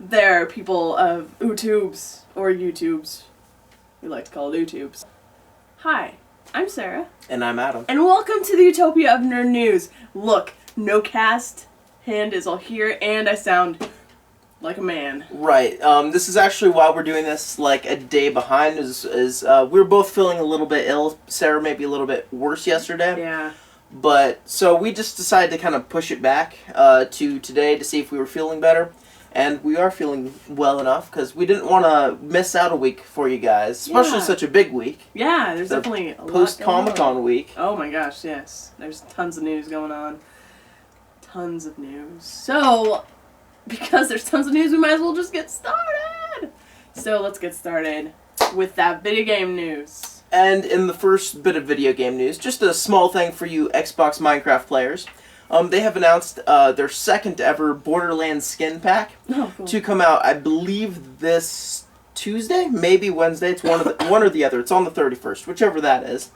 there, people of YouTubes, or YouTubes. We like to call it YouTubes. Hi, I'm Sarah. And I'm Adam. And welcome to the Utopia of Nerd News. Look, no cast, hand is all here, and I sound like a man. Right. This is actually why we're doing this like a day behind, is we were both feeling a little bit ill. Sarah maybe a little bit worse yesterday. Yeah. But, so we just decided to kind of push it back to today to see if we were feeling better. And we are feeling well enough, because we didn't want to miss out a week for you guys, especially such a big week. Yeah, there's definitely a post-Comic-Con week. Oh my gosh, yes. There's tons of news going on. Tons of news. So, because there's tons of news, we might as well just get started! So, let's get started with that video game news. And in the first bit of video game news, just a small thing for you Xbox Minecraft players. They have announced their second ever Borderlands skin pack to come out, I believe, this Tuesday, maybe Wednesday. It's one or the other. It's on the 31st, whichever that is.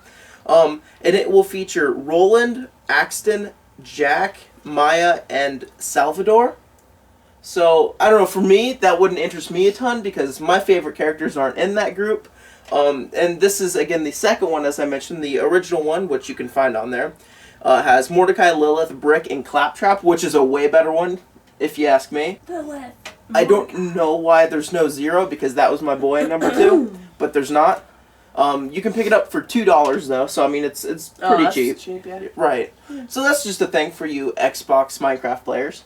And it will feature Roland, Axton, Jack, Maya, and Salvador. So, I don't know, for me, that wouldn't interest me a ton because my favorite characters aren't in that group. And this is, again, the second one, as I mentioned. The original one, which you can find on there, has Mordecai, Lilith, Brick, and Claptrap, which is a way better one, if you ask me. Lilith. I don't know why there's no Zero, because that was my boy number 2, but there's not. You can pick it up for $2, though, so I mean, it's pretty cheap. Cheap, yeah. Right. Yeah. So that's just a thing for you Xbox Minecraft players.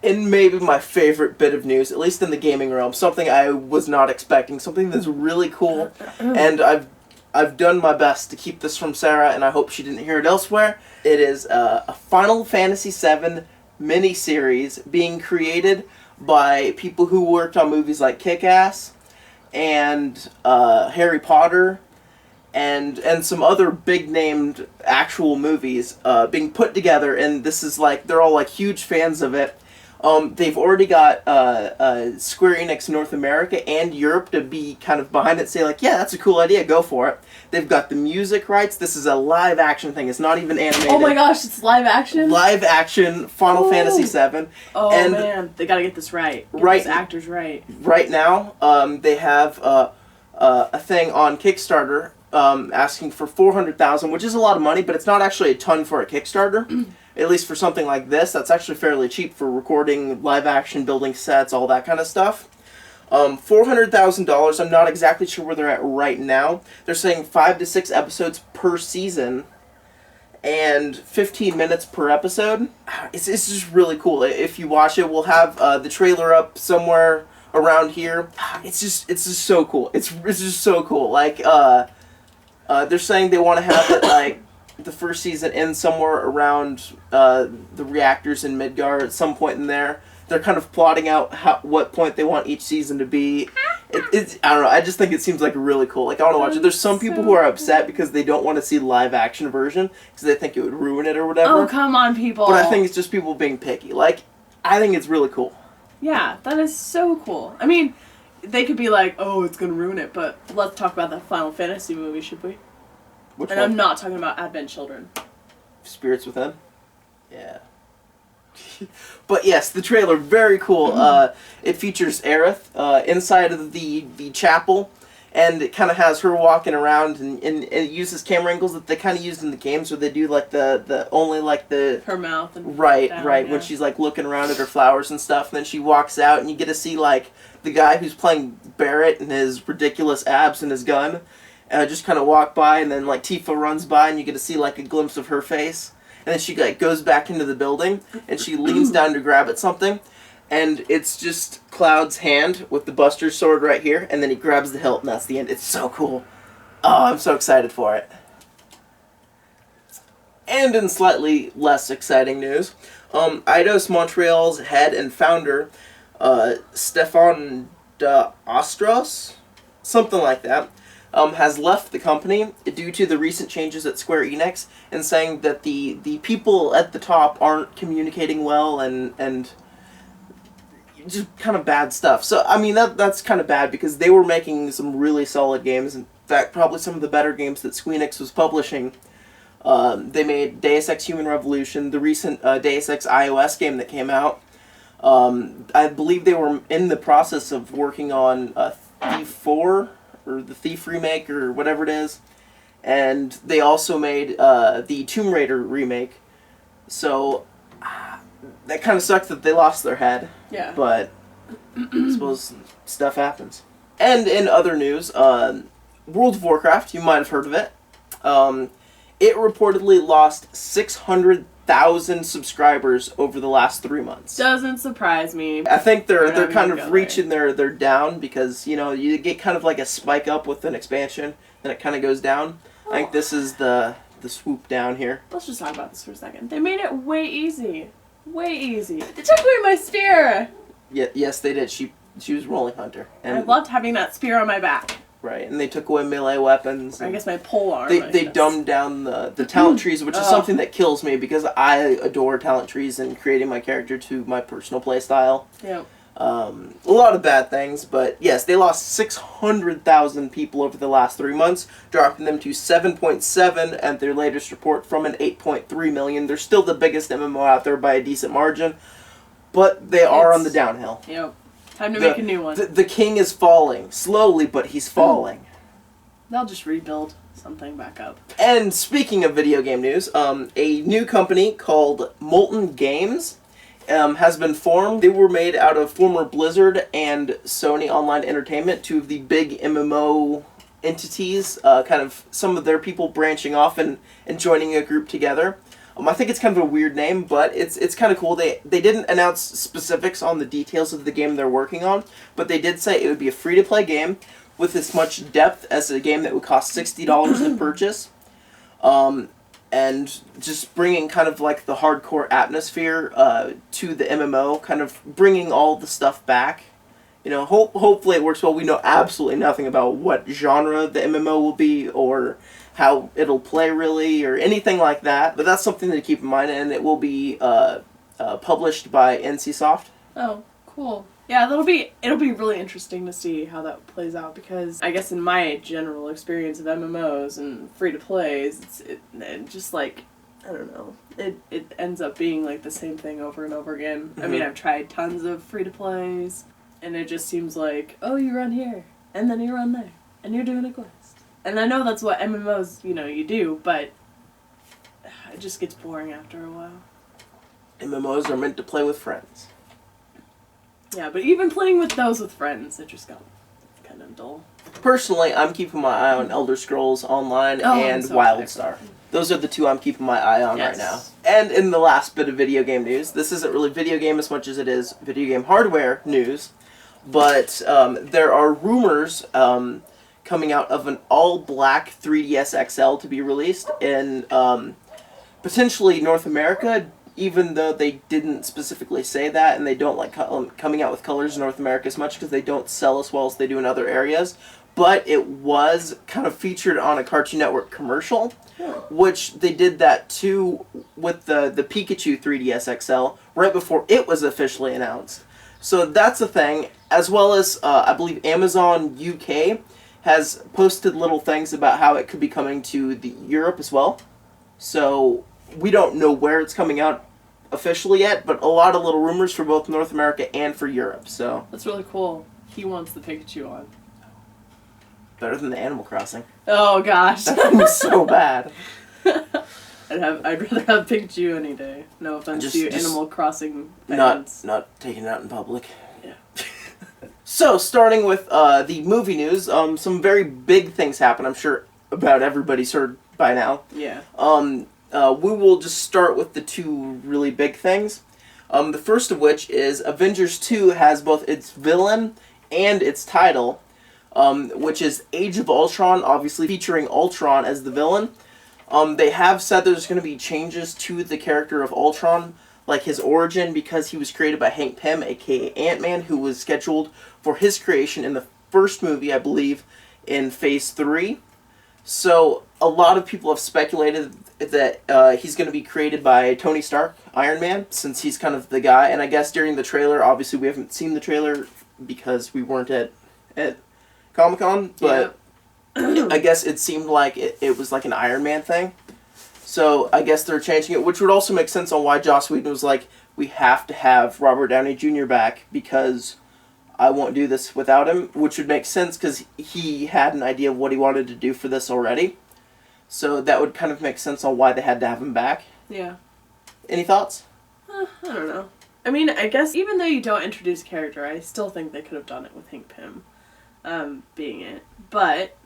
And maybe my favorite bit of news, at least in the gaming realm, something I was not expecting, something that's really cool, and I've done my best to keep this from Sarah, and I hope she didn't hear it elsewhere. It is a Final Fantasy VII miniseries being created by people who worked on movies like Kick-Ass and Harry Potter and some other big-named actual movies being put together, and this is like, they're all like huge fans of it. They've already got Square Enix North America and Europe to be kind of behind it, say like, yeah, that's a cool idea, go for it. They've got the music rights. This is a live action thing. It's not even animated. Oh my gosh, it's live action? Live action Final Fantasy VII. Oh and man, they gotta get this right. Get these actors right. Right now, they have a thing on Kickstarter asking for $400,000, which is a lot of money, but it's not actually a ton for a Kickstarter. At least for something like this, that's actually fairly cheap for recording, live action, building sets, all that kind of stuff. $400,000, I'm not exactly sure where they're at right now. They're saying 5 to 6 episodes per season and 15 minutes per episode. It's just really cool. If you watch it, we'll have the trailer up somewhere around here. It's just so cool. It's just so cool. Like, they're saying they want to have it, like, the first season ends somewhere around the reactors in Midgar at some point in there. They're kind of plotting out what point they want each season to be. It's I don't know. I just think it seems like really cool. Like, I want to watch it. There's some people who are upset because they don't want to see the live action version because they think it would ruin it or whatever. Oh, come on, people. But I think it's just people being picky. Like, I think it's really cool. Yeah, that is so cool. I mean, they could be like, oh, it's going to ruin it, but let's talk about that Final Fantasy movie, should we? Which one? I'm not talking about Advent Children. Spirits Within? Yeah. But yes, the trailer, very cool. It features Aerith inside of the chapel, and it kind of has her walking around, and it uses camera angles that they kind of used in the games, where they do like the only like the her mouth and right down, yeah. When she's like looking around at her flowers and stuff, and then she walks out, and you get to see like the guy who's playing Barrett and his ridiculous abs and his gun, just kind of walk by, and then like Tifa runs by, and you get to see like a glimpse of her face. And then she like goes back into the building, and she leans down to grab at something, and it's just Cloud's hand with the Buster Sword right here, and then he grabs the hilt, and that's the end. It's so cool. Oh, I'm so excited for it. And in slightly less exciting news, Eidos Montreal's head and founder, Stefan de Ostros, something like that, has left the company due to the recent changes at Square Enix, and saying that the people at the top aren't communicating well and just kind of bad stuff. So, I mean, that's kind of bad because they were making some really solid games. In fact, probably some of the better games that Square Enix was publishing. They made Deus Ex Human Revolution, the recent Deus Ex iOS game that came out. I believe they were in the process of working on Thief 4, or the Thief remake, or whatever it is. And they also made the Tomb Raider remake. So, that kind of sucks that they lost their head. Yeah. But, I suppose stuff happens. And in other news, World of Warcraft, you might have heard of it. It reportedly lost 600,000 subscribers over the last 3 months. Doesn't surprise me. I think they're kind of go reaching their down, because, you know, you get kind of like a spike up with an expansion, then it kind of goes down. I think this is the swoop down here. Let's just talk about this for a second. They made it way easy. Way easy. They took away my spear! Yeah, yes, they did. She was Rolling Hunter. And I loved having that spear on my back. Right, and they took away melee weapons. I guess my pole arm. They dumbed down the talent trees, which is something that kills me, because I adore talent trees and creating my character to my personal play style. Yep. A lot of bad things, but yes, they lost 600,000 people over the last 3 months, dropping them to 7.7 at their latest report from an 8.3 million. They're still the biggest MMO out there by a decent margin, but they are on the downhill. Yep. Time to make a new one. The king is falling. Slowly, but he's falling. They'll just rebuild something back up. And speaking of video game news, a new company called Molten Games has been formed. They were made out of former Blizzard and Sony Online Entertainment, two of the big MMO entities, kind of some of their people branching off and joining a group together. I think it's kind of a weird name, but it's kind of cool. They didn't announce specifics on the details of the game they're working on, but they did say it would be a free-to-play game with as much depth as a game that would cost $60 to purchase. And just bringing kind of like the hardcore atmosphere to the MMO, kind of bringing all the stuff back. You know, hopefully it works well. We know absolutely nothing about what genre the MMO will be, or how it'll play really, or anything like that. But that's something to keep in mind, and it will be published by NCSoft. Oh, cool. Yeah, it'll be really interesting to see how that plays out, because I guess in my general experience of MMOs and free-to-plays, it just like, I don't know, it ends up being like the same thing over and over again. I mean, I've tried tons of free-to-plays, and it just seems like, oh, you run here, and then you run there, and you're doing a quest. And I know that's what MMOs, you know, you do, but it just gets boring after a while. MMOs are meant to play with friends. Yeah, but even playing with those with friends, it just got kind of dull. Personally, I'm keeping my eye on Elder Scrolls Online and WildStar. Those are the two I'm keeping my eye on right now. And in the last bit of video game news, this isn't really video game as much as it is video game hardware news, but there are rumors coming out of an all-black 3DS XL to be released in potentially North America, even though they didn't specifically say that, and they don't like coming out with colors in North America as much because they don't sell as well as they do in other areas. But it was kind of featured on a Cartoon Network commercial, which they did that too with the Pikachu 3DS XL right before it was officially announced. So that's a thing, as well as I believe Amazon UK has posted little things about how it could be coming to Europe as well. So we don't know where it's coming out officially yet, but a lot of little rumors for both North America and for Europe. So that's really cool. He wants the Pikachu on. Better than the Animal Crossing. Oh gosh, that was so bad. I'd rather have Pikachu any day. No offense to you, Animal Crossing fans. Not taking it out in public. Yeah. So starting with the movie news, some very big things happen. I'm sure about everybody's heard by now. Yeah. We will just start with the two really big things. The first of which is Avengers 2 has both its villain and its title, which is Age of Ultron, obviously featuring Ultron as the villain. They have said there's going to be changes to the character of Ultron, like his origin, because he was created by Hank Pym, aka Ant-Man, who was scheduled for his creation in the first movie, I believe, in Phase 3. So a lot of people have speculated that he's going to be created by Tony Stark, Iron Man, since he's kind of the guy. And I guess during the trailer, obviously we haven't seen the trailer because we weren't at Comic-Con, but I guess it seemed like it was like an Iron Man thing. So I guess they're changing it, which would also make sense on why Joss Whedon was like, we have to have Robert Downey Jr. back because I won't do this without him, which would make sense because he had an idea of what he wanted to do for this already. So that would kind of make sense on why they had to have him back. Yeah. Any thoughts? I don't know. I mean, I guess even though you don't introduce a character, I still think they could have done it with Hank Pym being it. But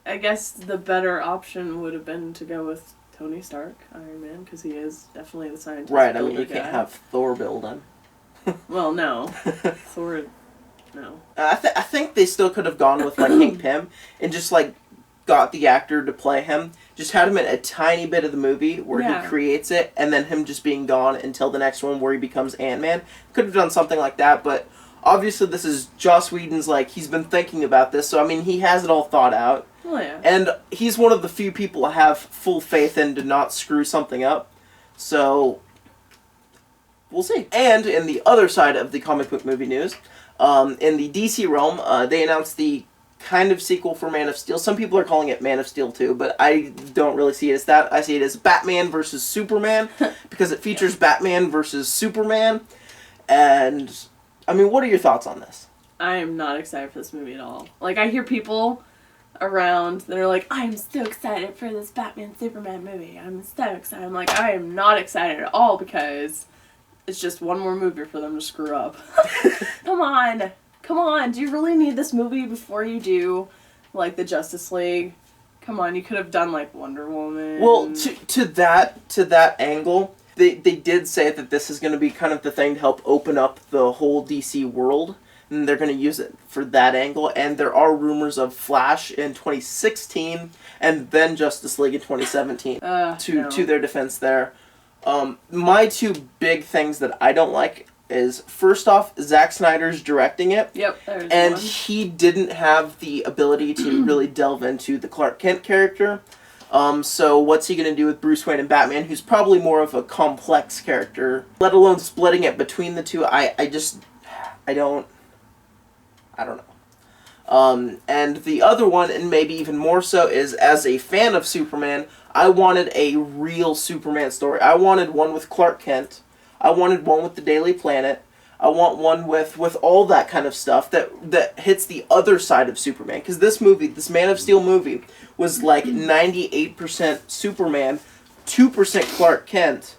I guess the better option would have been to go with Tony Stark, Iron Man, because he is definitely the scientist. Right, I mean, you can't have Thor build him. Well, no. Thor, no. I think they still could have gone with, like, Hank Pym and just, like, got the actor to play him. Just had him in a tiny bit of the movie where he creates it, and then him just being gone until the next one where he becomes Ant-Man. Could have done something like that, but obviously this is Joss Whedon's, like, he's been thinking about this, so, I mean, he has it all thought out. Oh, yeah. And he's one of the few people I have full faith in to not screw something up. So, we'll see. And in the other side of the comic book movie news, in the DC realm, they announced the kind of sequel for Man of Steel. Some people are calling it Man of Steel 2, but I don't really see it as that. I see it as Batman versus Superman, because it features Batman versus Superman. And, I mean, what are your thoughts on this? I am not excited for this movie at all. Like, I hear people around that are like, I'm so excited for this Batman Superman movie. I'm so excited. I'm like, I am not excited at all because it's just one more movie for them to screw up. Come on. Come on. Do you really need this movie before you do, like, the Justice League? Come on, you could have done, like, Wonder Woman. Well, to that angle, they did say that this is going to be kind of the thing to help open up the whole DC world. And they're going to use it for that angle. And there are rumors of Flash in 2016 and then Justice League in 2017 to their defense there. My two big things that I don't like is, first off, Zack Snyder's directing it. Yep, and one. He didn't have the ability to really delve into the Clark Kent character. So what's he going to do with Bruce Wayne and Batman, who's probably more of a complex character, let alone splitting it between the two? I don't know. And the other one, and maybe even more so, is as a fan of Superman, I wanted a real Superman story. I wanted one with Clark Kent. I wanted one with the Daily Planet. I want one with all that kind of stuff that hits the other side of Superman. Because this movie, this Man of Steel movie, was like 98% Superman, 2% Clark Kent.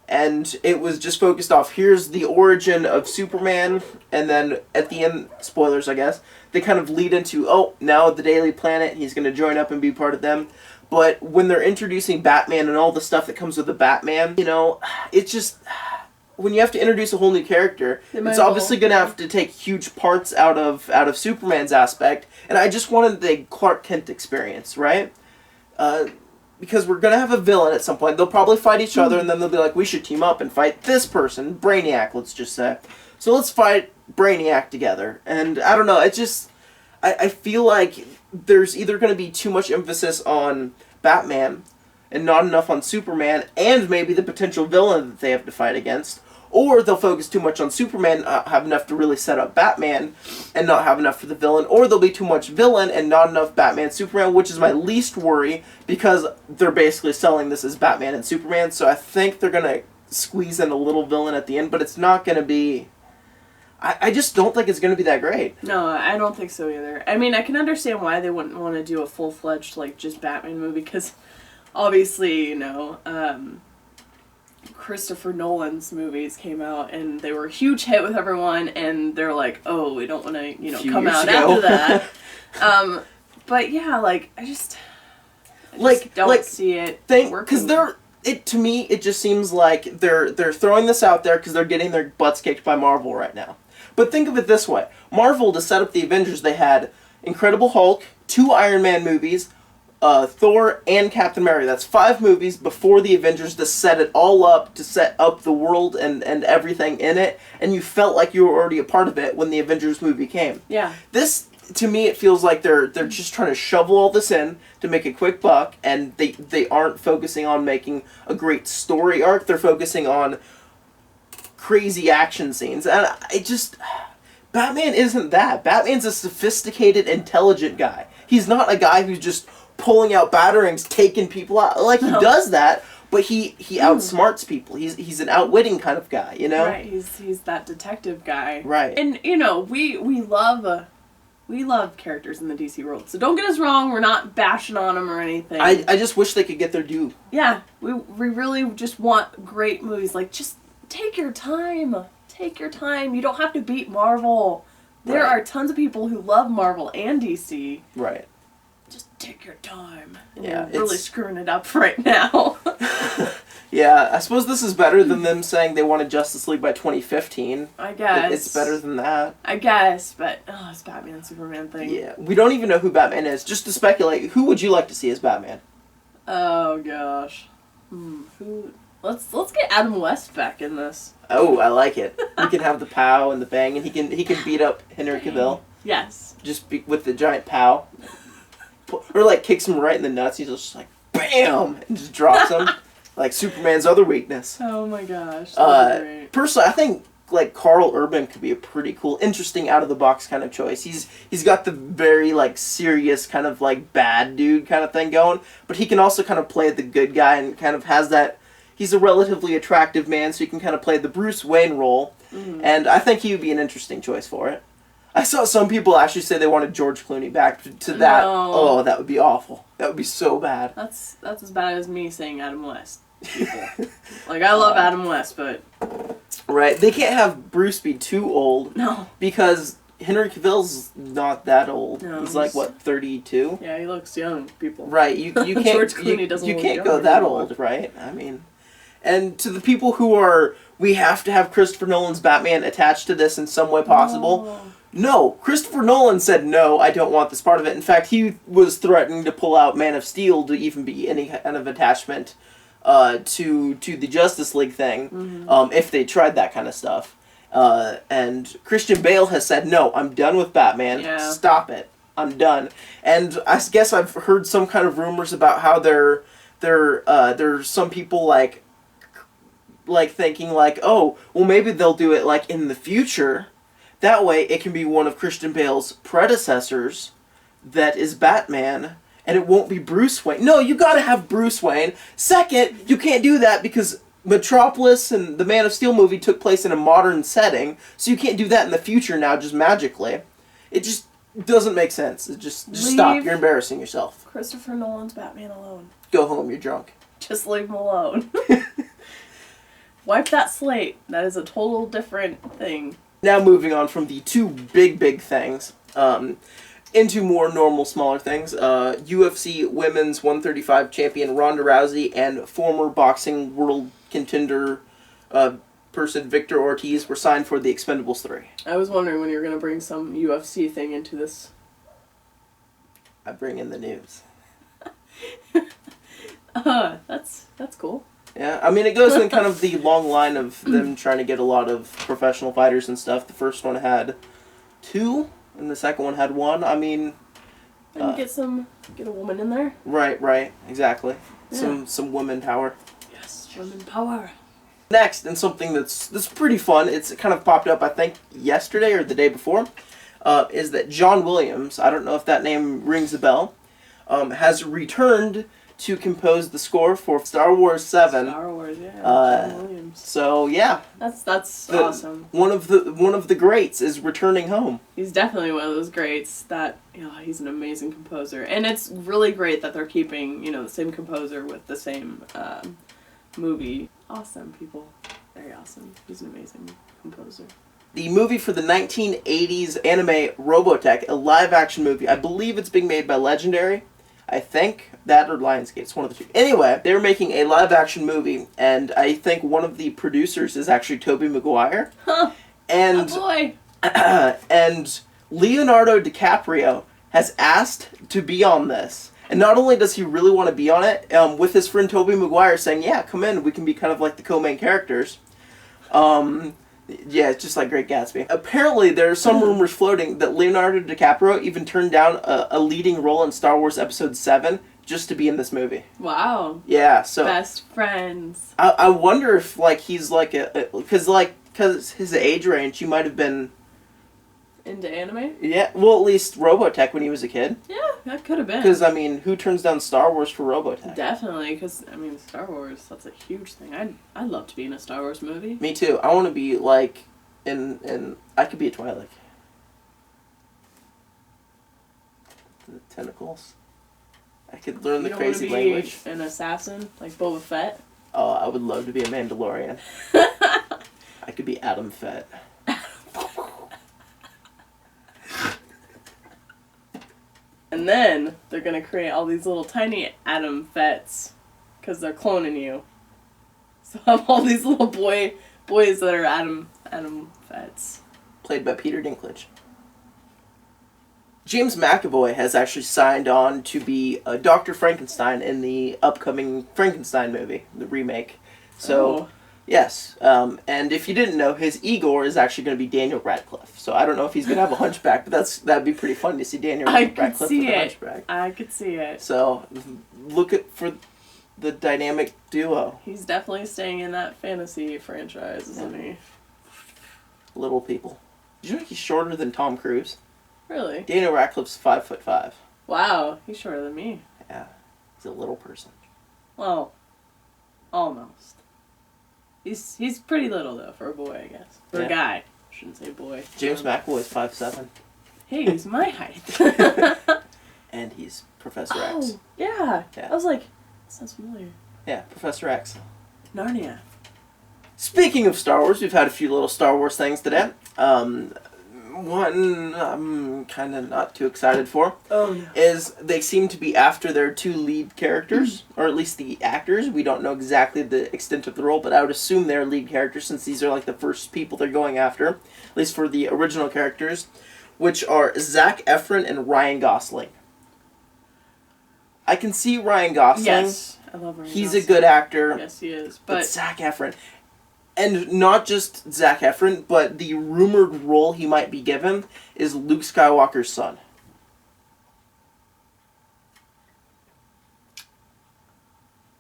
And it was just focused off, here's the origin of Superman, and then at the end, spoilers I guess, they kind of lead into, oh, now the Daily Planet, he's going to join up and be part of them. But when they're introducing Batman and all the stuff that comes with the Batman, you know, it's just, when you have to introduce a whole new character, it's obviously going to have to take huge parts out of Superman's aspect, and I just wanted the Clark Kent experience, right? Because we're going to have a villain at some point. They'll probably fight each other, and then they'll be like, we should team up and fight this person, Brainiac, let's just say. So let's fight Brainiac together. And I don't know, it just, I feel like there's either going to be too much emphasis on Batman and not enough on Superman, and maybe the potential villain that they have to fight against. Or they'll focus too much on Superman, have enough to really set up Batman, and not have enough for the villain. Or there'll be too much villain and not enough Batman and Superman, which is my least worry, because they're basically selling this as Batman and Superman. So I think they're going to squeeze in a little villain at the end, but it's not going to be... I just don't think it's going to be that great. No, I don't think so either. I mean, I can understand why they wouldn't want to do a full-fledged, like, just Batman movie, because obviously, you know... Christopher Nolan's movies came out and they were a huge hit with everyone, and they're like, oh, we don't want to, you know, come out after that. But yeah, like, I just don't see it working. Because to me, it just seems like they're throwing this out there because they're getting their butts kicked by Marvel right now. But think of it this way: Marvel, to set up the Avengers, they had Incredible Hulk, 2 Iron Man movies, Thor, and Captain America. That's 5 movies before the Avengers to set it all up, to set up the world and everything in it, and you felt like you were already a part of it when the Avengers movie came. Yeah. This, to me, it feels like they're just trying to shovel all this in to make a quick buck, and they aren't focusing on making a great story arc. They're focusing on crazy action scenes, and Batman isn't that. Batman's a sophisticated, intelligent guy. He's not a guy who's just pulling out batarangs, taking people out. Like, he does that, but he outsmarts people. He's an outwitting kind of guy, you know? Right, he's that detective guy. Right. And, you know, we love characters in the DC world. So don't get us wrong, we're not bashing on them or anything. I just wish they could get their due. Yeah, we really just want great movies. Like, just take your time. Take your time. You don't have to beat Marvel. There are tons of people who love Marvel and DC. Right. Just take your time. And Yeah, you're really screwing it up right now. Yeah, I suppose this is better than them saying they wanted Justice League by 2015. I guess. It's better than that. I guess, but it's Batman Superman thing. Yeah, we don't even know who Batman is. Just to speculate, who would you like to see as Batman? Oh gosh. Who? Let's get Adam West back in this. Oh, I like it. We can have the pow and the bang, and he can beat up Henry Cavill. Yes. Just with the giant pow. Or like kicks him right in the nuts. He's just like bam and just drops him. Like Superman's other weakness. Oh my gosh. Great. Personally, I think like Carl Urban could be a pretty cool, interesting, out of the box kind of choice. He's got the very like serious kind of like bad dude kind of thing going, but he can also kind of play the good guy and kind of has that. He's a relatively attractive man, so he can kind of play the Bruce Wayne role, and I think he would be an interesting choice for it. I saw some people actually say they wanted George Clooney back to that. No. Oh, that would be awful. That would be so bad. That's as bad as me saying Adam West. People. Like, I love Adam West, but... Right. They can't have Bruce be too old. No. Because Henry Cavill's not that old. No, he's like, what, 32? Yeah, he looks young, people. Right. You can't, George Clooney doesn't you look can't young go that anymore. old, right? I mean... And to the people who are, we have to have Christopher Nolan's Batman attached to this in some way possible. Oh. No, Christopher Nolan said, no, I don't want this part of it. In fact, he was threatening to pull out Man of Steel to even be any kind of attachment to the Justice League thing, if they tried that kind of stuff. And Christian Bale has said, no, I'm done with Batman. Yeah. Stop it. I'm done. And I guess I've heard some kind of rumors about how there's some people like thinking like, oh, well maybe they'll do it like in the future. That way it can be one of Christian Bale's predecessors that is Batman, and it won't be Bruce Wayne. No, you gotta have Bruce Wayne. Second, you can't do that because Metropolis and the Man of Steel movie took place in a modern setting, so you can't do that in the future now just magically. It just doesn't make sense. Just stop. You're embarrassing yourself. Christopher Nolan's Batman alone. Go home, you're drunk. Just leave him alone. Wipe that slate. That is a total different thing. Now moving on from the two big things, into more normal, smaller things. UFC Women's 135 champion Ronda Rousey and former boxing world contender person Victor Ortiz were signed for The Expendables 3. I was wondering when you were going to bring some UFC thing into this. I bring in the news. That's cool. Yeah, I mean, it goes in kind of the long line of them trying to get a lot of professional fighters and stuff. The first one had 2, and the second one had 1. I mean... And get a woman in there. Right, exactly. Yeah. Some women power. Yes, women power. Next, and something that's pretty fun, it's kind of popped up, I think, yesterday or the day before, is that John Williams, I don't know if that name rings a bell, has returned to compose the score for Star Wars 7. Star Wars, yeah. John Williams. So yeah, That's awesome. One of the greats is returning home. He's definitely one of those greats that he's an amazing composer, and it's really great that they're keeping the same composer with the same movie. Awesome, people, very awesome. He's an amazing composer. The movie for the 1980s anime Robotech, a live-action movie. I believe it's being made by Legendary. I think that or Lionsgate. It's one of the two. Anyway, they're making a live-action movie, and I think one of the producers is actually Tobey Maguire. Huh. And oh boy. and Leonardo DiCaprio has asked to be on this. And not only does he really want to be on it, with his friend Tobey Maguire saying, yeah, come in, we can be kind of like the co-main characters. Yeah, it's just like Great Gatsby. Apparently, there are some rumors floating that Leonardo DiCaprio even turned down a leading role in Star Wars Episode 7 just to be in this movie. Wow. Yeah, so... Best friends. I wonder if, like, he's like because his age range, he might have been... into anime? Yeah, well, at least Robotech when he was a kid. Yeah, that could have been. Because, I mean, who turns down Star Wars for Robotech? Definitely, because, I mean, Star Wars, that's a huge thing. I'd love to be in a Star Wars movie. Me too. I want to be, like, I could be a Twi'lek. The tentacles. I could learn the crazy language. An assassin, like Boba Fett? Oh, I would love to be a Mandalorian. I could be Adam Fett. And then they're gonna create all these little tiny Adam Fetts, because they're cloning you. So have all these little boys that are Adam Fetts. Played by Peter Dinklage. James McAvoy has actually signed on to be Dr. Frankenstein in the upcoming Frankenstein movie, the remake. So, yes. And if you didn't know, his Igor is actually going to be Daniel Radcliffe. So I don't know if he's going to have a hunchback, but that'd be pretty fun to see Daniel Radcliffe with a hunchback. I could see it. So look for the dynamic duo. He's definitely staying in that fantasy franchise, isn't he? Little people. Did you know he's shorter than Tom Cruise? Really? Daniel Radcliffe's 5'5". Wow, he's shorter than me. Yeah, he's a little person. Well, almost. He's pretty little though for a boy, I guess. For a guy, I shouldn't say boy. James McAvoy's 5'7". Hey, he's my height. And he's Professor X. Yeah. I was like, that sounds familiar. Yeah, Professor X. Narnia. Speaking of Star Wars, we've had a few little Star Wars things today. One I'm kind of not too excited for is they seem to be after their two lead characters, or at least the actors. We don't know exactly the extent of the role, but I would assume they're lead characters since these are like the first people they're going after, at least for the original characters, which are Zac Efron and Ryan Gosling. I can see Ryan Gosling. Yes, I love Ryan He's Gosling. a good actor. Yes, he is. But Zac Efron. And not just Zac Efron, but the rumored role he might be given is Luke Skywalker's son.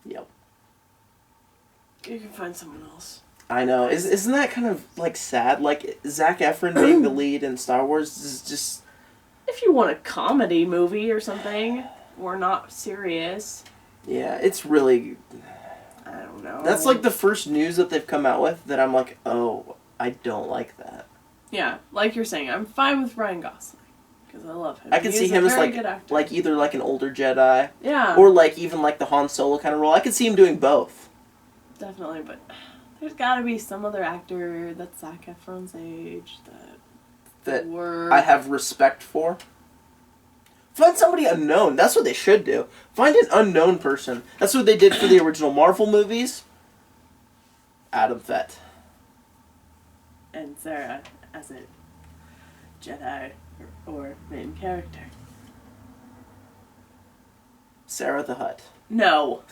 Yep. You can find someone else. I know. Isn't that kind of, like, sad? Like, Zac Efron being the lead in Star Wars is just... If you want a comedy movie or something, or not serious. Yeah, it's really... I don't know. That's like the first news that they've come out with that I'm like, oh, I don't like that. Yeah, like you're saying, I'm fine with Ryan Gosling because I love him. I can see him as like either like an older Jedi, or like even like the Han Solo kind of role. I could see him doing both. Definitely, but there's got to be some other actor that's Zac Efron's age that I have respect for. Find somebody unknown. That's what they should do. Find an unknown person. That's what they did for the original Marvel movies. Adam Fett. And Sarah as a Jedi or main character. Sarah the Hutt. No.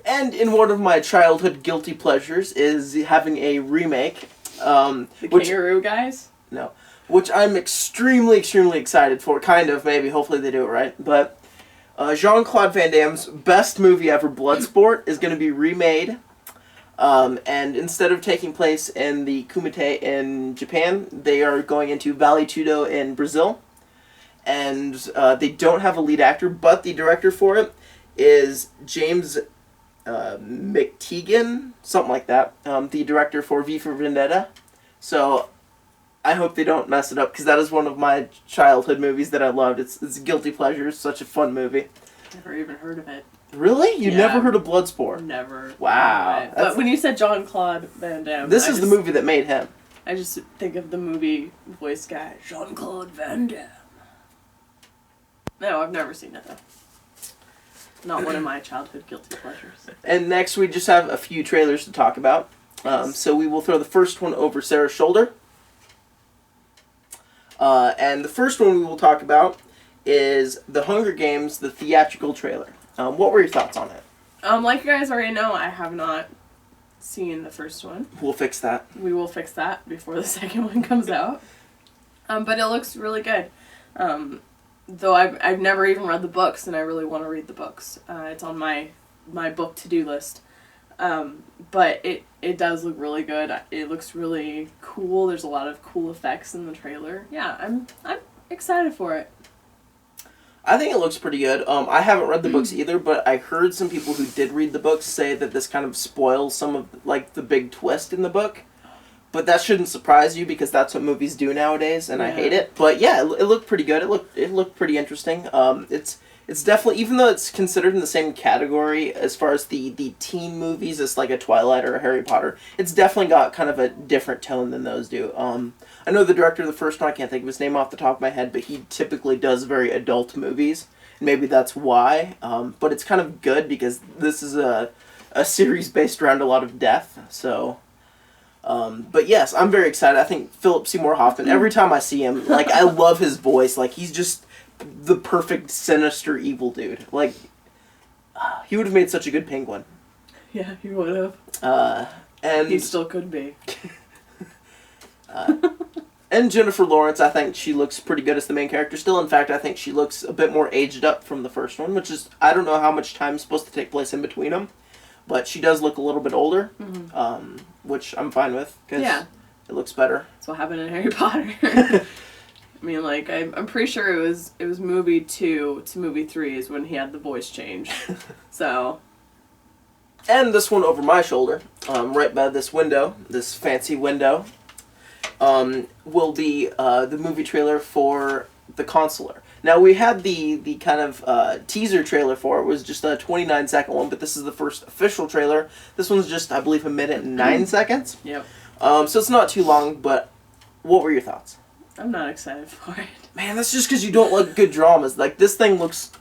And in one of my childhood guilty pleasures is having a remake. The Kangaroo guys? No. Which I'm extremely, extremely excited for. Kind of, maybe. Hopefully they do it right. But Jean-Claude Van Damme's best movie ever, Bloodsport, is going to be remade. And instead of taking place in the Kumite in Japan, they are going into Vale Tudo in Brazil. And they don't have a lead actor, but the director for it is James McTeagan, something like that. The director for V for Vendetta. So... I hope they don't mess it up, because that is one of my childhood movies that I loved. It's Guilty Pleasure. It's such a fun movie. Never even heard of it. Really? You never heard of Bloodsport? Never. Wow. But when you said Jean-Claude Van Damme... This is the movie that made him. I just think of the movie voice guy, Jean-Claude Van Damme. No, I've never seen it, though. Not one of my childhood guilty pleasures. And next we just have a few trailers to talk about. So we will throw the first one over Sarah's shoulder. And the first one we will talk about is The Hunger Games, the theatrical trailer. What were your thoughts on it? Like you guys already know, I have not seen the first one. We'll fix that. We will fix that before the second one comes out. But it looks really good. Though I've never even read the books, and I really want to read the books. It's on my book to-do list. But it does look really good. It looks really cool. There's a lot of cool effects in the trailer. Yeah, I'm excited for it. I think it looks pretty good. I haven't read the books either, but I heard some people who did read the books say that this kind of spoils some of like the big twist in the book. But that shouldn't surprise you because that's what movies do nowadays, and I hate it. But yeah, it looked pretty good. It looked pretty interesting. It's definitely, even though it's considered in the same category as far as the teen movies as like a Twilight or a Harry Potter, it's definitely got kind of a different tone than those do. I know the director of the first one, I can't think of his name off the top of my head, but he typically does very adult movies. Maybe that's why. But it's kind of good because this is a series based around a lot of death, so... but yes, I'm very excited. I think Philip Seymour Hoffman, every time I see him, like, I love his voice. Like, he's just the perfect sinister evil dude. Like, he would have made such a good Penguin. Yeah, he would have. And he still could be. And Jennifer Lawrence, I think she looks pretty good as the main character still. In fact, I think she looks a bit more aged up from the first one, which is, I don't know how much time is supposed to take place in between them, but she does look a little bit older, which I'm fine with, because it looks better. That's what happened in Harry Potter. I mean, like, I'm pretty sure it was movie 2 to movie 3 is when he had the voice change. So... And this one over my shoulder, right by this window, this fancy window, will be the movie trailer for The Consular. Now, we had the kind of teaser trailer for it. It was just a 29-second one, but this is the first official trailer. This one's just, I believe, 1 minute and 9 seconds. Yep. So it's not too long, but what were your thoughts? I'm not excited for it. Man, that's just because you don't like good dramas. Like, this thing looks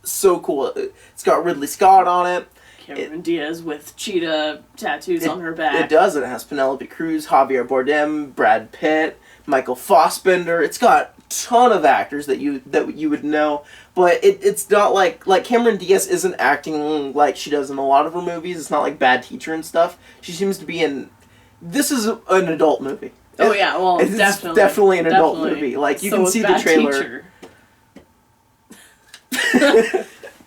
so cool. It's got Ridley Scott on it. Cameron Diaz with cheetah tattoos on her back. It does. It has Penelope Cruz, Javier Bardem, Brad Pitt, Michael Fassbender. It's got a ton of actors that you would know, but it's not like Cameron Diaz isn't acting like she does in a lot of her movies. It's not like Bad Teacher and stuff. She seems to be in... This is an adult movie. Oh yeah, well, it's definitely an adult movie. Like, you can see the trailer.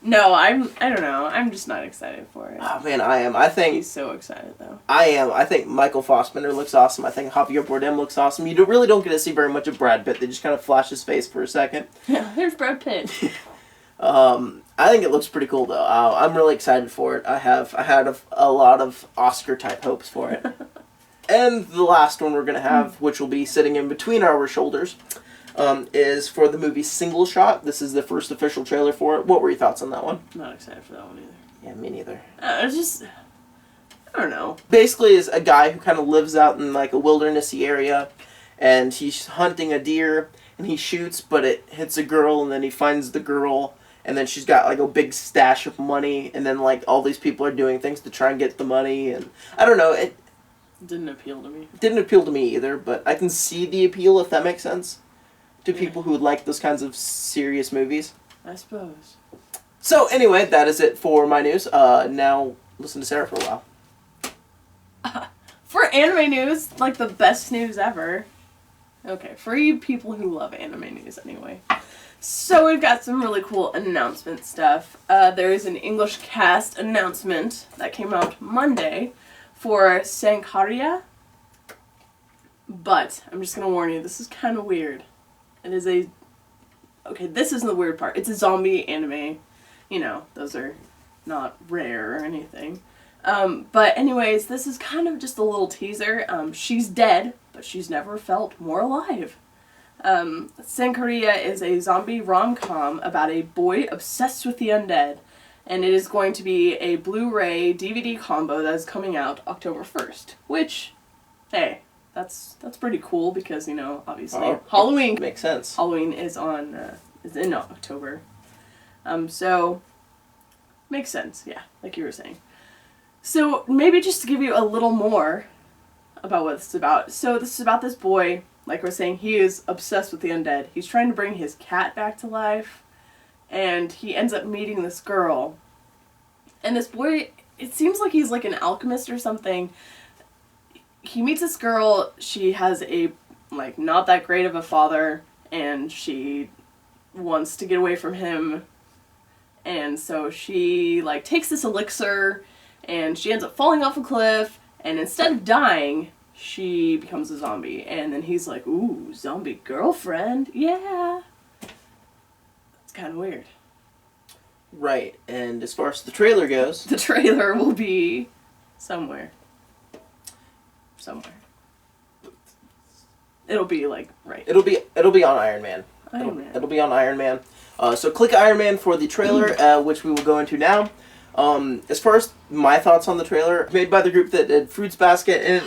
No, I don't know. I'm just not excited for it. Oh man, I am. I think he's so excited though. I am. I think Michael Fassbender looks awesome. I think Javier Bardem looks awesome. You really don't get to see very much of Brad Pitt. They just kind of flash his face for a second. Yeah, there's Brad Pitt. I think it looks pretty cool though. I'm really excited for it. I had a lot of Oscar type hopes for it. And the last one we're gonna have, which will be sitting in between our shoulders, is for the movie Single Shot. This is the first official trailer for it. What were your thoughts on that one? I'm not excited for that one either. Yeah, me neither. It's just... I don't know. Basically, is a guy who kind of lives out in like a wildernessy area, and he's hunting a deer, and he shoots, but it hits a girl, and then he finds the girl, and then she's got like a big stash of money, and then like all these people are doing things to try and get the money, and I don't know, it didn't appeal to me. Didn't appeal to me either, but I can see the appeal, if that makes sense, to people who would like those kinds of serious movies. I suppose. So anyway, that is it for my news. Now listen to Sarah for a while. For anime news, like the best news ever. Okay, for you people who love anime news anyway. So we've got some really cool announcement stuff. There is an English cast announcement that came out Monday for Sankaria. But, I'm just gonna warn you, this is kind of weird. It is a... Okay, this isn't the weird part. It's a zombie anime. You know, those are not rare or anything. But anyways, this is kind of just a little teaser. She's dead, but she's never felt more alive. Sankaria is a zombie rom-com about a boy obsessed with the undead. And it is going to be a Blu-ray DVD combo that is coming out October 1st. Which, hey, that's pretty cool because, you know, obviously Halloween makes sense. Halloween is in October. So makes sense, yeah, like you were saying. So maybe just to give you a little more about what this is about. So this is about this boy, like we're saying, he is obsessed with the undead. He's trying to bring his cat back to life. And he ends up meeting this girl. And this boy, it seems like he's like an alchemist or something. He meets this girl. She has a, like, not that great of a father. And she wants to get away from him. And so she, like, takes this elixir. and she ends up falling off a cliff, and instead of dying, she becomes a zombie. And then he's like, ooh, zombie girlfriend? Yeah. It's kind of weird. Right, and as far as the trailer goes... The trailer will be somewhere. Somewhere. It'll be like, right. It'll be on Iron Man. It'll be on Iron Man. So click Iron Man for the trailer, which we will go into now. As far as my thoughts on the trailer, made by the group that did Fruits Basket, and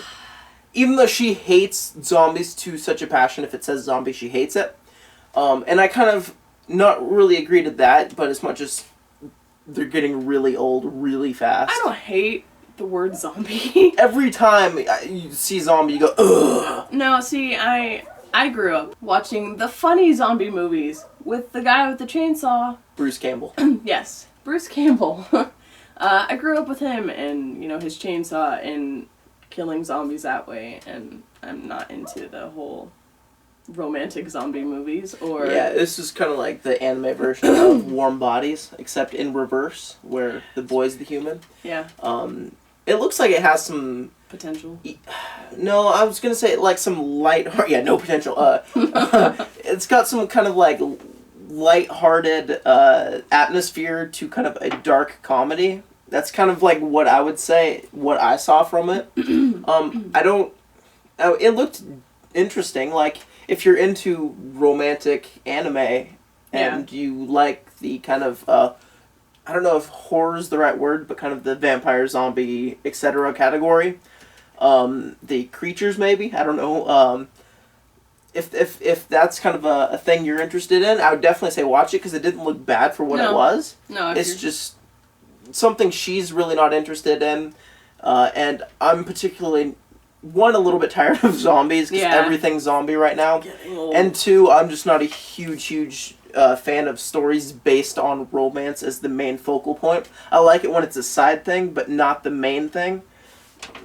even though she hates zombies to such a passion, if it says zombie, she hates it. And I kind of not really agree to that, but as much as they're getting really old really fast. I don't hate the word zombie. Every time you see zombie, you go, ugh. No, see, I grew up watching the funny zombie movies with the guy with the chainsaw. Bruce Campbell. Yes, Bruce Campbell. I grew up with him and, his chainsaw and killing zombies that way, and I'm not into the whole romantic zombie movies or... Yeah, this is kind of like the anime version of Warm Bodies, except in reverse, where the boy's the human. Yeah. It looks like it has some... Potential? No, I was going to say like some yeah, no potential. It's got some kind of like light-hearted atmosphere to kind of a dark comedy. That's kind of like what I would say, what I saw from it. It looked interesting. Like, if you're into romantic anime and you like the kind of, I don't know if horror is the right word, but kind of the vampire, zombie, etc. category. The creatures, maybe? I don't know. If that's kind of a thing you're interested in, I would definitely say watch it, because it didn't look bad for what it was. No, it's just something she's really not interested in, and I'm particularly, one, a little bit tired of zombies, because everything's zombie right now, and two, I'm just not a huge fan of stories based on romance as the main focal point. I like it when it's a side thing, but not the main thing.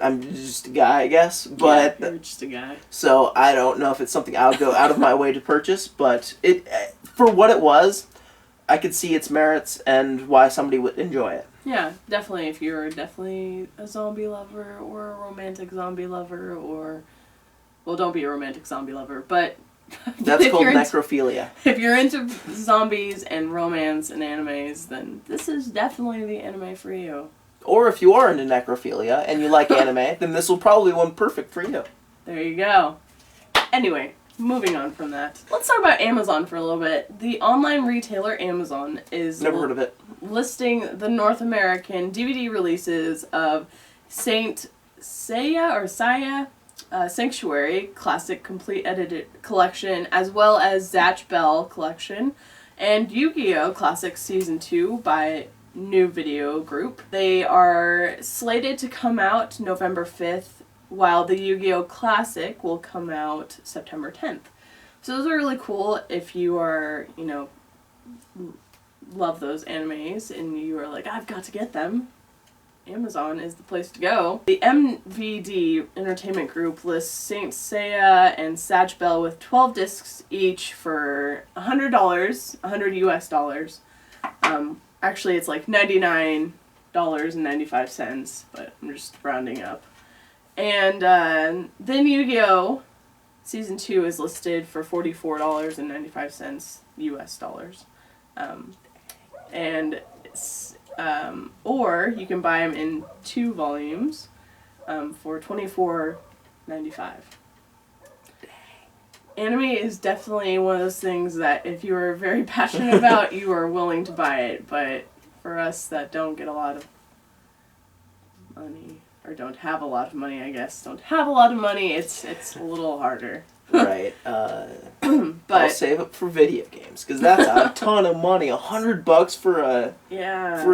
I'm just a guy, I guess, but you're just a guy. So I don't know if it's something I would go out of my way to purchase, but it, for what it was, I could see its merits and why somebody would enjoy it. Yeah, definitely. If you're definitely a zombie lover or a romantic zombie lover, or, well, don't be a romantic zombie lover, but that's called necrophilia. If you're into zombies and romance and animes, then this is definitely the anime for you. Or if you are into necrophilia and you like anime, then this will probably be one perfect for you. There you go. Anyway, moving on from that. Let's talk about Amazon for a little bit. The online retailer Amazon is... Never heard of it. ...listing the North American DVD releases of Saint Seiya or Saya Sanctuary Classic Complete Edited Collection, as well as Zatch Bell Collection, and Yu-Gi-Oh! Classic Season 2 by New Video Group. They are slated to come out November 5th, while the Yu-Gi-Oh! Classic will come out September 10th. So those are really cool if you are, love those animes and you are like, I've got to get them. Amazon is the place to go. The MVD Entertainment Group lists Saint Seiya and Zatch Bell with 12 discs each for $100, $100 US dollars. Actually, it's like $99.95, but I'm just rounding up. And then Yu-Gi-Oh! Season 2 is listed for $44.95 US dollars. Or you can buy them in 2 volumes for $24.95. Anime is definitely one of those things that if you are very passionate about, you are willing to buy it. But for us that don't get a lot of money, or don't have a lot of money, I guess, it's a little harder. Right. But I'll save up for video games, because that's a ton of money. $100 for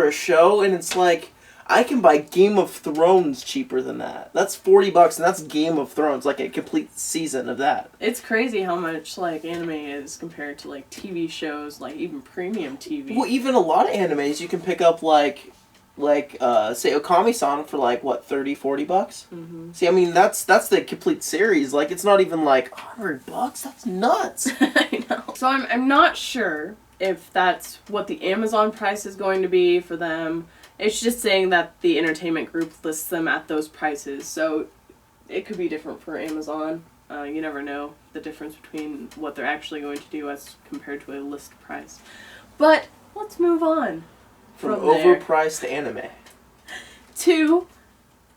a show, and it's like, I can buy Game of Thrones cheaper than that. That's $40, and that's Game of Thrones, like a complete season of that. It's crazy how much anime is compared to TV shows, even premium TV. Well, even a lot of animes you can pick up say Okami-san for $30, $40? Mm-hmm. See, I mean that's the complete series. It's not even $100. That's nuts. I know. So I'm not sure if that's what the Amazon price is going to be for them. It's just saying that the entertainment group lists them at those prices, so it could be different for Amazon. You never know the difference between what they're actually going to do as compared to a list price. But let's move on From there overpriced anime. to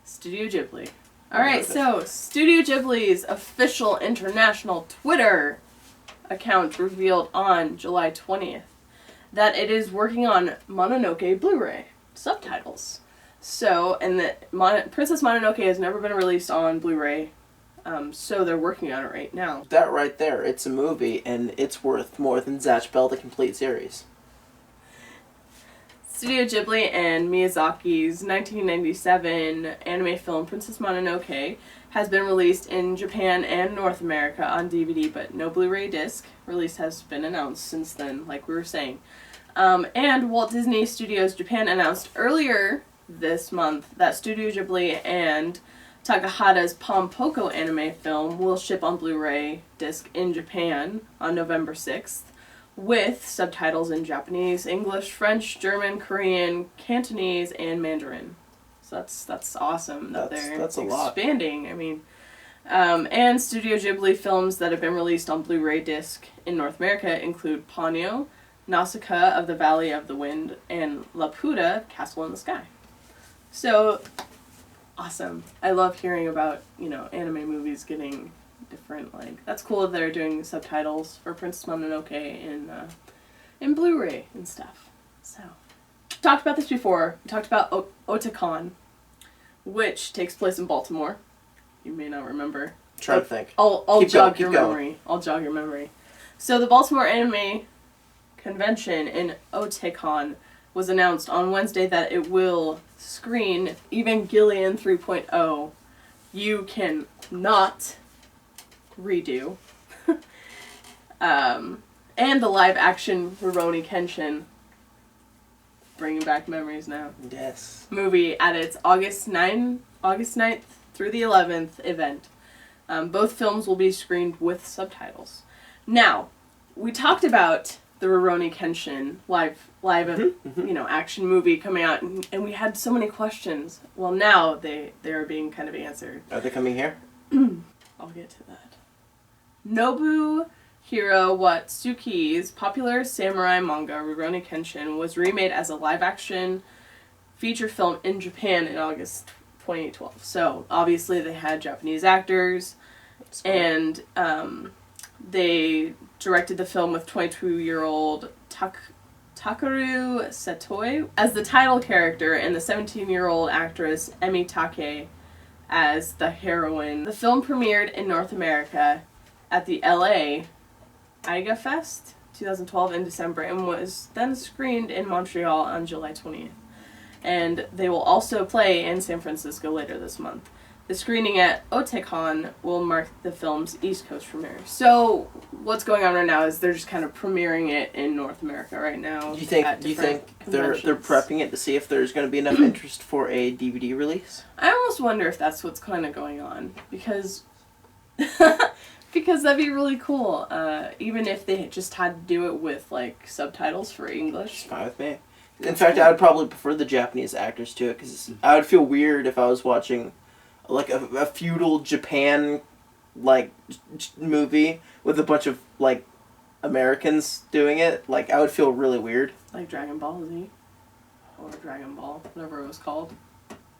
Studio Ghibli. Alright, so Studio Ghibli's official international Twitter account revealed on July 20th that it is working on Mononoke Blu-ray subtitles. So, and that Princess Mononoke has never been released on Blu-ray, so they're working on it right now. That right there, it's a movie, and it's worth more than Zatch Bell the complete series. Studio Ghibli and Miyazaki's 1997 anime film Princess Mononoke has been released in Japan and North America on DVD, but no Blu-ray disc release has been announced since then, like we were saying. And Walt Disney Studios Japan announced earlier this month that Studio Ghibli and Takahata's Pompoko anime film will ship on Blu-ray disc in Japan on November 6th. With subtitles in Japanese, English, French, German, Korean, Cantonese, and Mandarin. So that's awesome that they're expanding. I mean, and Studio Ghibli films that have been released on Blu-ray disc in North America include Ponyo, Nausicaa of the Valley of the Wind, and Laputa, Castle in the Sky. So, awesome. I love hearing about, anime movies getting different, that's cool that they're doing subtitles for Princess Mononoke in Blu-ray and stuff. So, talked about this before. We talked about Otakon, which takes place in Baltimore. You may not remember. Try to think. I'll jog your memory. I'll jog your memory. So the Baltimore Anime Convention in Otakon was announced on Wednesday that it will screen Evangelion 3.0. You can not redo. And the live-action Rurouni Kenshin, bringing back memories now. Yes. Movie at its August 9th through the 11th event. Both films will be screened with subtitles. Now, we talked about the Rurouni Kenshin live action movie coming out, and we had so many questions. Well, now they're being kind of answered. Are they coming here? I'll get to that. Nobuhiro Watsuki's popular samurai manga Rurouni Kenshin was remade as a live-action feature film in Japan in August 2012. So, obviously, they had Japanese actors, and they directed the film with 22-year-old Takaru Setoi as the title character and the 17-year-old actress Emi Take as the heroine. The film premiered in North America at the LA Aiga Fest 2012 in December and was then screened in Montreal on July 20th. And they will also play in San Francisco later this month. The screening at Otakon will mark the film's East Coast premiere. So what's going on right now is they're just kind of premiering it in North America right now. Do you think they're prepping it to see if there's going to be enough interest for a DVD release? I almost wonder if that's what's kind of going on because because that'd be really cool. Even if they just had to do it with subtitles for English. It's fine with me. In fact, I would probably prefer the Japanese actors to it because I would feel weird if I was watching a feudal Japan movie with a bunch of Americans doing it. I would feel really weird. Like Dragon Ball Z or Dragon Ball, whatever it was called.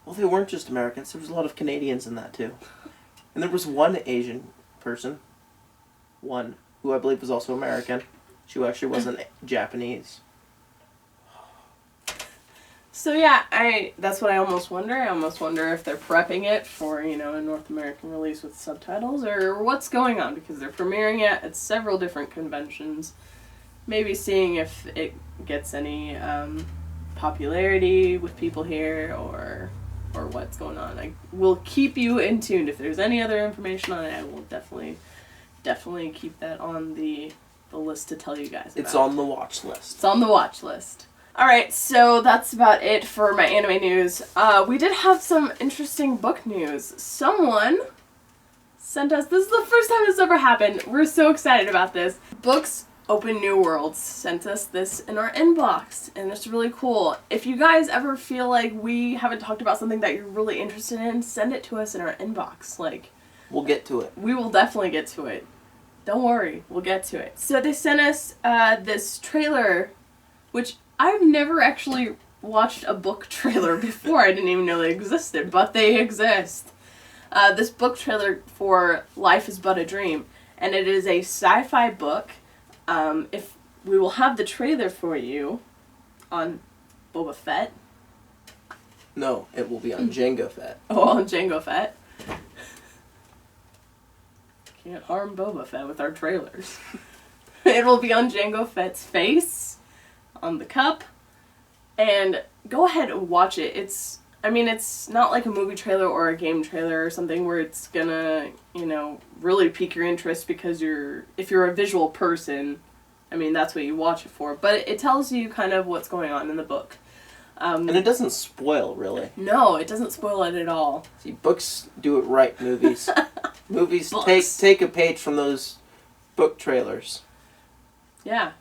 Well, they weren't just Americans. There was a lot of Canadians in that too, and there was one Asian person, who I believe was also American. She actually wasn't Japanese. So yeah, that's what I almost wonder. I almost wonder if they're prepping it for, a North American release with subtitles or what's going on because they're premiering it at several different conventions. Maybe seeing if it gets any popularity with people here or what's going on. I will keep you in tune. If there's any other information on it, I will definitely keep that on the list to tell you guys about. It's on the watch list. It's on the watch list. Alright, so that's about it for my anime news. We did have some interesting book news. Someone sent us, this is the first time this ever happened, we're so excited about this, books Open New Worlds sent us this in our inbox, and it's really cool. If you guys ever feel like we haven't talked about something that you're really interested in, send it to us in our inbox. Like, we'll get to it. We will definitely get to it. Don't worry, we'll get to it. So they sent us this trailer, which I've never actually watched a book trailer before. I didn't even know they existed, but they exist. This book trailer for Life is But a Dream, and it is a sci-fi book. If we will have the trailer for you on Boba Fett. No, it will be on Jango Fett. Oh, on Jango Fett. Can't harm Boba Fett with our trailers. It will be on Jango Fett's face, on the cup, and go ahead and watch it. It's not like a movie trailer or a game trailer or something where it's gonna, really pique your interest because if you're a visual person, that's what you watch it for. But it tells you kind of what's going on in the book. And it doesn't spoil, really. No, it doesn't spoil it at all. See, books do it right, movies. Movies Books. take a page from those book trailers. Yeah.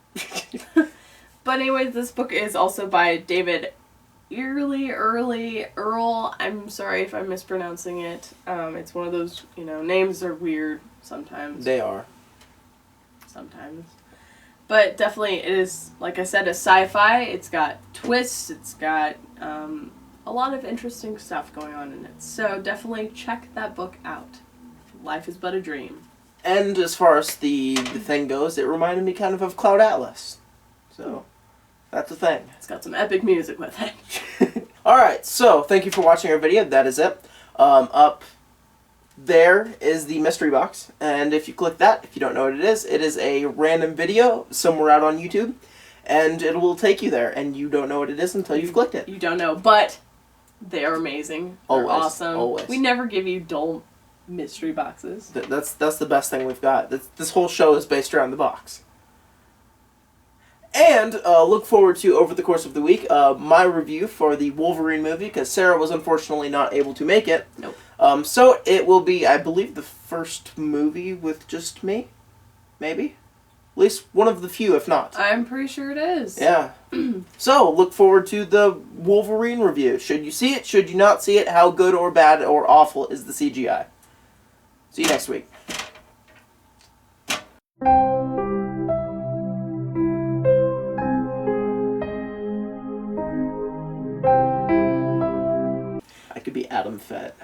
But anyways, this book is also by David Earl. I'm sorry if I'm mispronouncing it. It's one of those, names are weird sometimes. They are. Sometimes. But definitely it is, like I said, a sci-fi. It's got twists. It's got a lot of interesting stuff going on in it. So definitely check that book out. Life is But a Dream. And as far as the thing goes, it reminded me kind of Cloud Atlas. So, that's a thing. It's got some epic music with it. Alright, so thank you for watching our video. That is it. Up there is the mystery box. And if you click that, if you don't know what it is a random video somewhere out on YouTube. And it will take you there. And you don't know what it is until you've clicked it. You don't know, but they are amazing. They're Always, awesome. always. We never give you dull mystery boxes. That's the best thing we've got. This whole show is based around the box. And look forward to, over the course of the week, my review for the Wolverine movie, because Sarah was unfortunately not able to make it. Nope. So it will be, I believe, the first movie with just me? Maybe? At least one of the few, if not. I'm pretty sure it is. Yeah. So, look forward to the Wolverine review. Should you see it? Should you not see it? How good or bad or awful is the CGI? See you next week. I could be Adam Fett.